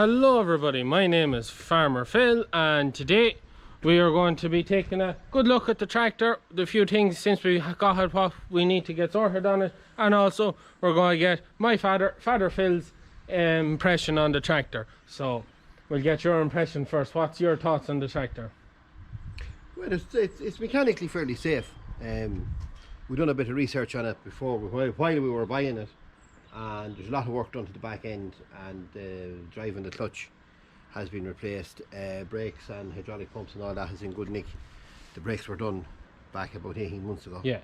Hello everybody, my name is Farmer Phil, and today we are going to be taking a good look at the tractor, the few things since we got it, what we need to get sorted on it, and also we're going to get my father Phil's impression on the tractor. So we'll get your impression first. What's your thoughts on the tractor? Well, it's mechanically fairly safe. We've done a bit of research on it before while we were buying it, and there's a lot of work done to the back end, and driving the clutch has been replaced. Brakes and hydraulic pumps and all that is in good nick. The brakes were done back about 18 months ago. Yeah.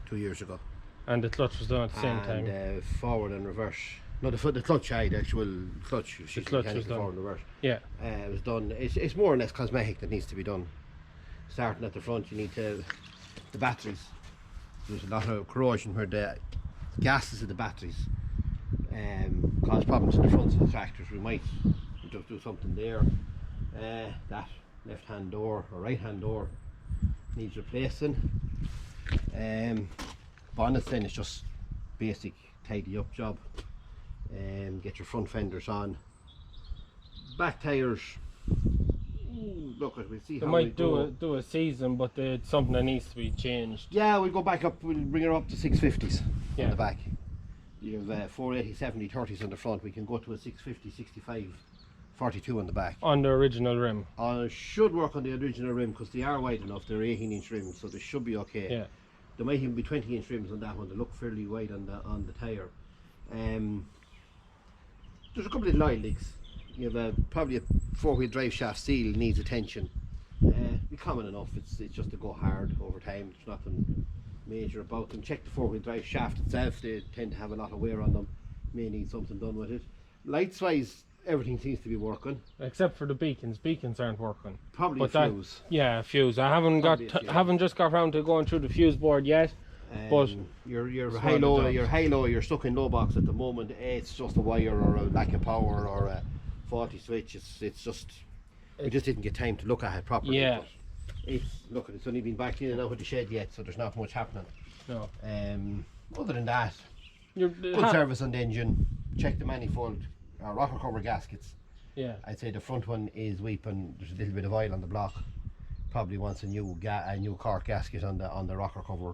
2 years ago. And the clutch was done at the same time. And forward and reverse. No, the clutch, the actual clutch. The clutch was done. Forward and reverse. Yeah. It was done. It's more or less cosmetic that needs to be done. Starting at the front, you need the batteries. There's a lot of corrosion where the gases of the batteries cause problems in the fronts of the tractors. We might just do something there. That left hand door or right hand door needs replacing. Bonnet then is just basic tidy up job. Get your front fenders on. Back tyres, look, we'll see they how might do a season, but it's something that needs to be changed. Yeah, we'll go back up, we'll bring her up to 650s on the back. You have 480, 70, 30s on the front. We can go to a 650, 65, 42 on the back. On the original rim? Should work on the original rim because they are wide enough. They're 18-inch rims, so they should be okay. Yeah. There might even be 20-inch rims on that one. They look fairly wide on the tyre. There's a couple of line leaks. You have probably a four-wheel drive shaft seal needs attention. Be common enough. It's just to go hard over time. There's nothing major about them. Check the four-wheel drive shaft itself. They tend to have a lot of wear on them. May need something done with it. Lights wise, everything seems to be working except for the beacons. Beacons aren't working. Probably but a fuse. Yeah, fuse. I haven't just got around to going through the fuse board yet. But your halo, you're stuck in low box at the moment. It's just a wire or a lack of power or a faulty switch. It's just we just didn't get time to look at it properly. Yeah. It's only been back in and out of the shed yet, so there's not much happening. No. Other than that, good service on the engine. Check the manifold, rocker cover gaskets. Yeah. I'd say the front one is weeping. There's a little bit of oil on the block. Probably wants a new cork gasket on the rocker cover.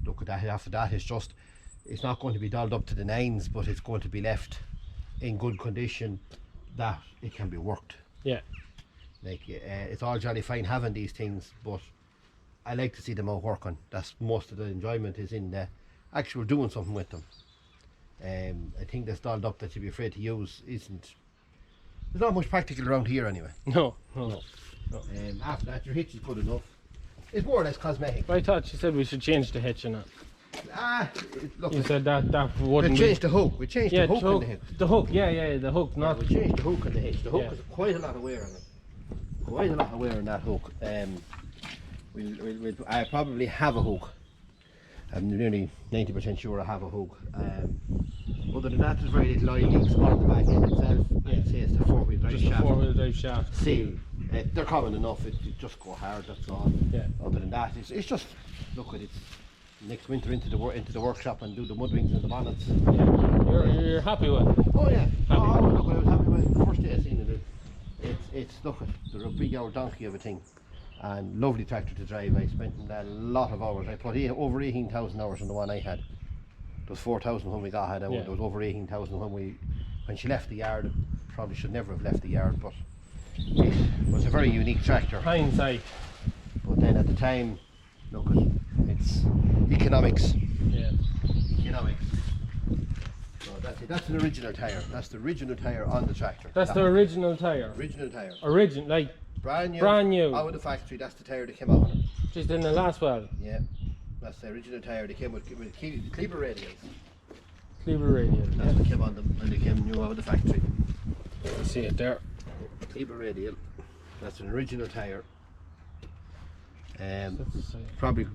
Look at that. After that, it's not going to be dialed up to the nines, but it's going to be left in good condition that it can be worked. Yeah. Like it's all jolly fine having these things, but I like to see them out working. That's most of the enjoyment is in the actual doing something with them. I think that's dialed up that you'd be afraid to use isn't. There's not much practical around here anyway. No. After that, your hitch is good enough. It's more or less cosmetic. I thought you said we should change the hitch in it. Look. You said that wouldn't. We changed the hook. We changed the hook in the hitch. The hook, the hook. Not. We changed the hook in the hitch. The hook has quite a lot of wear on it. Quite a lot of wear on that hook. I probably have a hook. I'm nearly 90% sure I have a hook. Other than that, there's very little oil leaks on the back end itself. I'd say it's the four-wheel drive shaft. Just the four-wheel drive shaft. Seal. They're common enough. It just go hard. That's all. Yeah. Other than that, it's just look at it. Next winter into the workshop and do the mud wings and the bonnets. Yeah. You're happy with it? Oh yeah. Look, I was happy with it the first day I seen it. It's look, they're a big old donkey of a thing, and lovely tractor to drive. I spent a lot of hours. I put over 18,000 hours on the one I had. There was 4,000 when we got it. There was over 18,000 when she left the yard. Probably should never have left the yard, but it was a very unique tractor. Hindsight. But then at the time, look, it's economics. Yeah. Economics. So that's it. That's an original tyre. That's the original tyre on the tractor. That's the original tyre. Original tyre. Like brand new. Out of the factory. That's the tyre that came out on it. Just didn't last well. Yeah. That's the original tyre. They came with Kleber radials. Kleber radial. That's what came on them when they came new out of the factory. You see it there. Kleber radial. That's an original tyre. Probably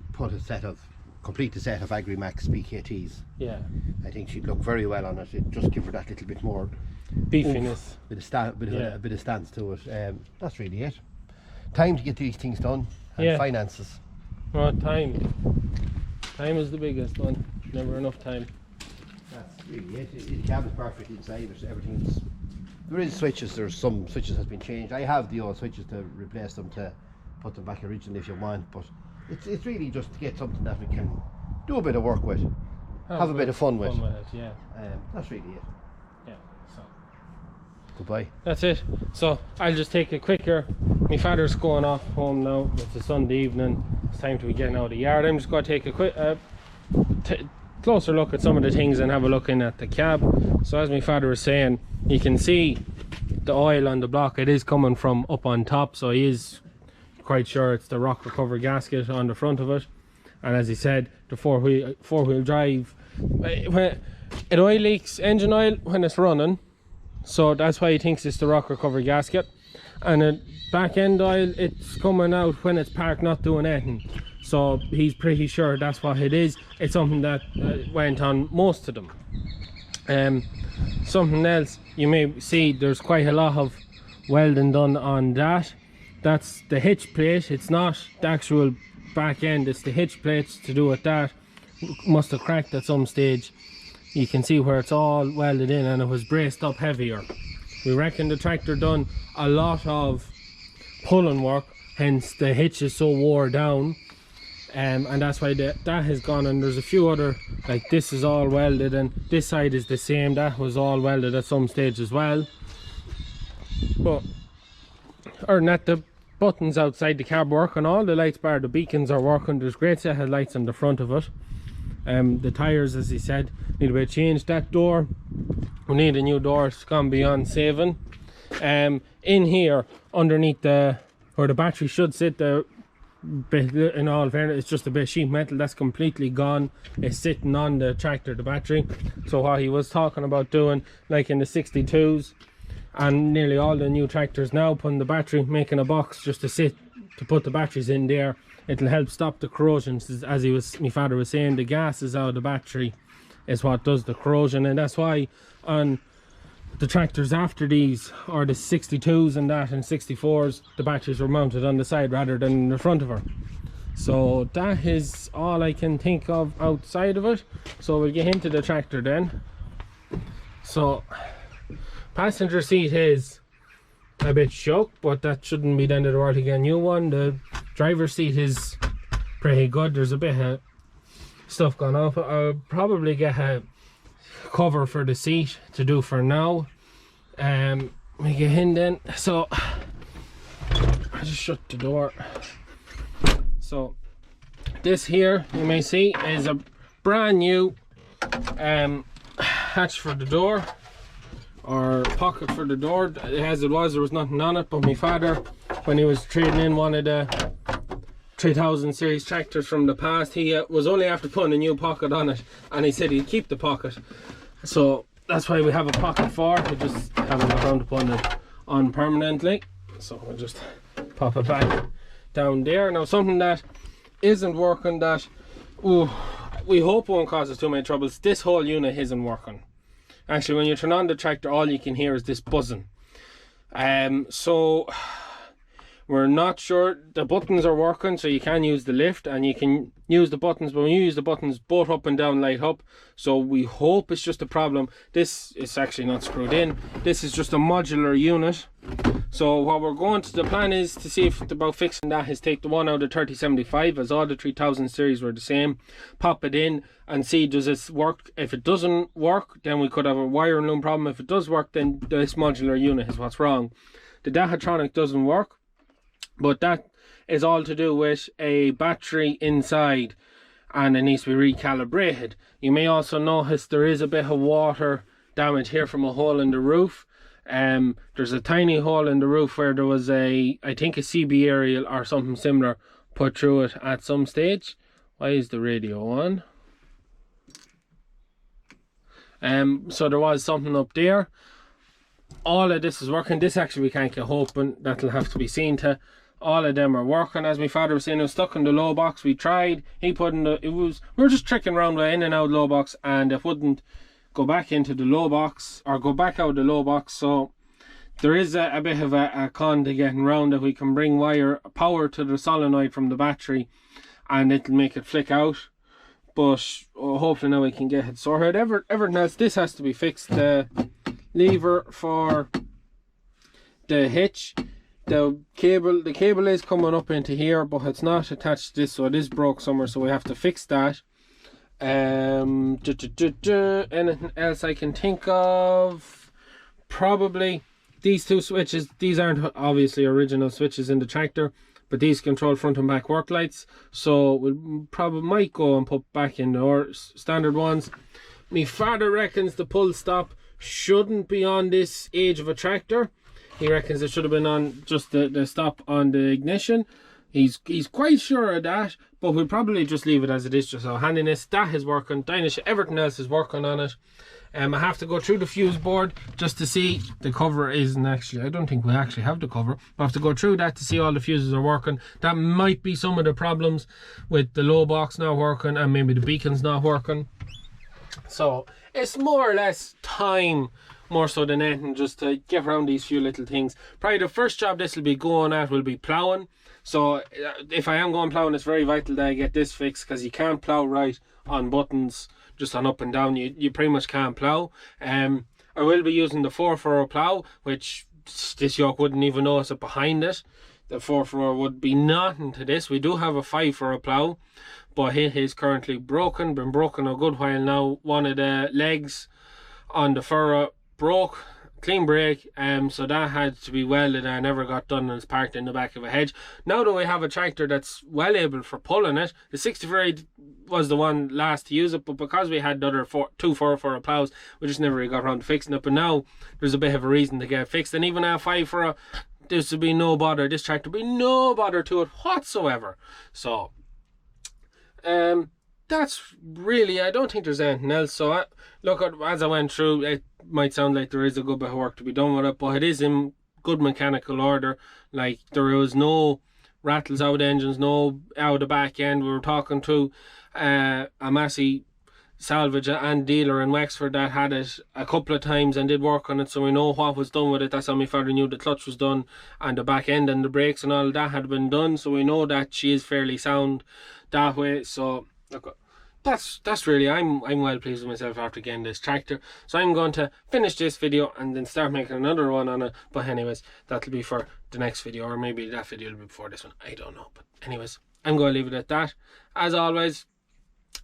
complete a set of Agrimax BKTs. Yeah. I think she'd look very well on it. It'd just give her that little bit more beefiness, a bit of stance to it. That's really it. Time to get these things done, and finances. Oh, time is the biggest one. Never enough time. That's really it. The cabin's perfect inside. Everything's There is switches, there's some switches has been changed. I have the old switches to replace them, to put them back originally if you want, but it's really just to get something that we can do a bit of work with, have a bit of fun with. Yeah. That's really it. Yeah. So Goodbye. that's it. So I'll just take it quicker. My father's going off home now. It's a Sunday evening. It's time to be getting out of the yard. I'm just going to take a quick closer look at some of the things and have a look in at the cab. So as my father was saying, you can see the oil on the block. It is coming from up on top, so he is quite sure it's the rock recovery gasket on the front of it. And as he said, the four-wheel drive, when it oil leaks engine oil when it's running, so that's why he thinks it's the rock recovery gasket. And the back end oil, it's coming out when it's parked not doing anything, so he's pretty sure that's what it is. It's something that went on most of them. Something else you may see, there's quite a lot of welding done on that. That's the hitch plate. It's not the actual back end, it's the hitch plates to do with that. Must have cracked at some stage. You can see where it's all welded in, and it was braced up heavier. We reckon the tractor done a lot of pulling work, hence the hitch is so wore down, and that's why that has gone. And there's a few other, like this is all welded, and this side is the same, that was all welded at some stage as well. But other than that, the buttons outside the cab work, and all the lights bar the beacons are working. There's a great set of lights on the front of it. The tires, as he said, need a bit of change. That door, we need a new door. It's gone beyond saving. In here underneath where the battery should sit, the bit, in all fairness, it's just a bit of sheet metal that's completely gone. It's sitting on the tractor, the battery. So what he was talking about doing, like in the 62s and nearly all the new tractors now, putting the battery, making a box just to sit, to put the batteries in there. It'll help stop the corrosion. As my father was saying, the gases out of the battery is what does the corrosion, and that's why on the tractors after these, or the 62s and that, and 64s, the batteries were mounted on the side rather than in the front of her. So that is all I can think of outside of it. So we'll get into the tractor then. So passenger seat is a bit shook, but that shouldn't be the end of the world to get a new one. The driver's seat is pretty good. There's a bit of stuff gone off. I'll probably get a cover for the seat to do for now. We get in then. So I just shut the door. So this here, you may see, is a brand new hatch for the door, or pocket for the door. As it was, there was nothing on it, but my father, when he was trading in one of the 3000 series tractors from the past, he was only after putting a new pocket on it, and he said he'd keep the pocket. So that's why we have a pocket for it. We just haven't got around to putting it on permanently, so we'll just pop it back down there. Now something that isn't working, that we hope won't cause us too many troubles, this whole unit isn't working. Actually, when you turn on the tractor, all you can hear is this buzzing. So we're not sure. The buttons are working, so you can use the lift and you can use the buttons, but when you use the buttons, both up and down light up. So we hope it's just a problem. This is actually not screwed in. This is just a modular unit. So what we're going to, the plan is to see if about fixing that is take the one out of 3075, as all the 3000 series were the same, pop it in and see does this work. If it doesn't work, then we could have a wiring loom problem. If it does work, then this modular unit is what's wrong. The Dahatronic doesn't work, but that is all to do with a battery inside, and it needs to be recalibrated. You may also notice there is a bit of water damage here from a hole in the roof. There's a tiny hole in the roof where there was I think a CB aerial or something similar put through it at some stage. Why is the radio on? So there was something up there. All of this is working. This actually we can't get open. That'll have to be seen to. All of them are working. As my father was saying, it was stuck in the low box. We tried. He put in we were just tricking around with in and out low box, and it wouldn't go back into the low box or go back out the low box. So there is a bit of a con to getting around that. We can bring power to the solenoid from the battery and it'll make it flick out, but hopefully now we can get it sorted. Everything else, this has to be fixed. The lever for the hitch, the cable is coming up into here, but it's not attached to this, so it is broke somewhere, so we have to fix that. Anything else I can think of? Probably these two switches. These aren't obviously original switches in the tractor, but these control front and back work lights, so we'll probably might go and put back in our standard ones. My father reckons the pull stop shouldn't be on this age of a tractor. He reckons it should have been on just the stop on the ignition. He's quite sure of that, but we'll probably just leave it as it is, just so handiness. That is working. Dynish, everything else is working on it. I have to go through the fuse board just to see the cover isn't actually, I don't think we actually have the cover. I have to go through that to see all the fuses are working. That might be some of the problems with the low box not working and maybe the beacons not working. So it's more or less time, more so than anything, just to get around these few little things. Probably the first job this will be going at will be ploughing. So if I am going ploughing, it's very vital that I get this fixed, because you can't plough right on buttons, just on up and down. You pretty much can't plough. I will be using the 4-furrow plough, which this yoke wouldn't even notice it behind it. The 4-furrow would be nothing to this. We do have a 5-furrow plough, but it is currently broken. Been broken a good while now. One of the legs on the furrow broke, clean break, so that had to be welded and never got done, and it's parked in the back of a hedge. Now that we have a tractor that's well able for pulling it, the 64 was the one last to use it, but because we had the other 2 4-furrow ploughs, we just never really got around to fixing it. But now there's a bit of a reason to get it fixed, and even our 5-furrow, this would be no bother. This tractor would be no bother to it whatsoever. So that's really, I don't think there's anything else. So look, as I went through, it might sound like there is a good bit of work to be done with it, but it is in good mechanical order. Like, there was no rattles out engines, no out the back end. We were talking to a Massey salvage and dealer in Wexford that had it a couple of times and did work on it, so we know what was done with it. That's how my father knew the clutch was done, and the back end and the brakes and all that had been done, so we know that she is fairly sound that way. So look, that's really, I'm well pleased with myself after getting this tractor. So I'm going to finish this video and then start making another one on it. But anyways, that'll be for the next video, or maybe that video will be before this one, I don't know. But anyways, I'm going to leave it at that. As always,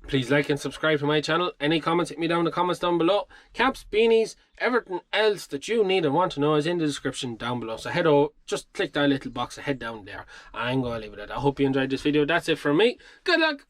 please like and subscribe to my channel. Any comments, hit me down in the comments down below. Caps, beanies, everything else that you need and want to know is in the description down below. So head over, just click that little box and head down there. I'm going to leave it at that. I hope you enjoyed this video. That's it from me. Good luck.